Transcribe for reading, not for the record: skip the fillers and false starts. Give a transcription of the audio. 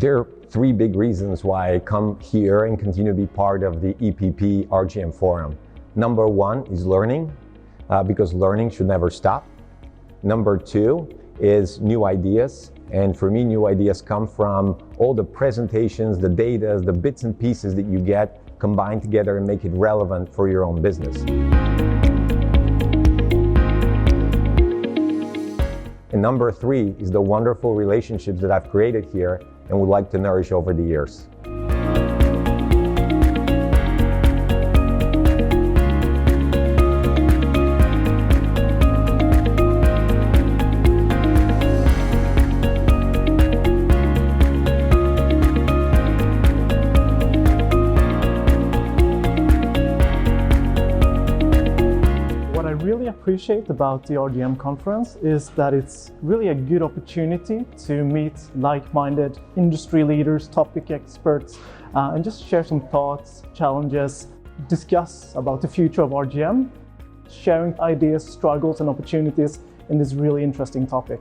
There are three big reasons why I come here and continue to be part of the EPP RGM Forum. Number one is learning, because learning should never stop. Number two is new ideas. And for me, new ideas come from all the presentations, the data, the bits and pieces that you get combined together and make it relevant for your own business. And number three is the wonderful relationships that I've created here and would like to nourish over the years. What I really appreciate about the RGM conference is that it's really a good opportunity to meet like-minded industry leaders, topic experts, and just share some thoughts, challenges, discuss about the future of RGM, sharing ideas, struggles, and opportunities in this really interesting topic.